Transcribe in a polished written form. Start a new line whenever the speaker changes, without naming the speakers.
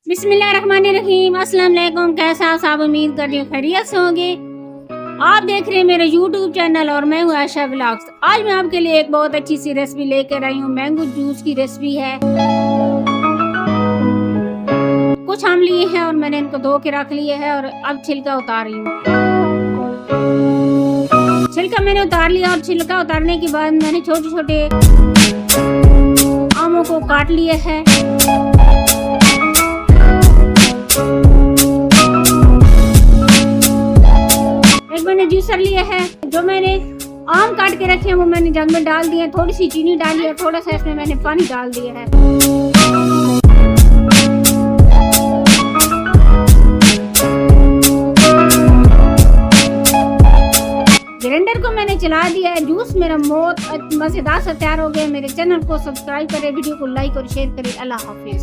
बिस्मिल्लाहिर्रहमानिर्रहीम। अस्सलाम वालेकुम। कैसा आप सब? उम्मीद कर रही हूँ खैरियत से होंगे। आप देख रहे हैं मेरे YouTube चैनल और मैं हूँ आयशा व्लॉग्स। आज मैं आपके लिए एक बहुत अच्छी सी रेसिपी लेकर आई हूँ। मैंगो जूस की रेसिपी है। कुछ आम लिए हैं और मैंने इनको धो के रख लिए है और अब छिलका उतार रही हूँ। छिलका मैंने उतार लिया। अब छिलका उतारने के बाद मैंने छोटे छोटे आमों को काट लिए है। मैंने जूसर लिया है। जो मैंने आम काट के रखे हैं वो मैंने जग में डाल दिए। थोड़ी सी चीनी डाली है, थोड़ा सा इसमें मैंने पानी डाल दिया है। ग्राइंडर को मैंने चला दिया है। जूस मेरा बहुत मजेदार सा तैयार हो गया। मेरे चैनल को सब्सक्राइब करें, वीडियो को लाइक और शेयर करें। अल्लाह हाफिज।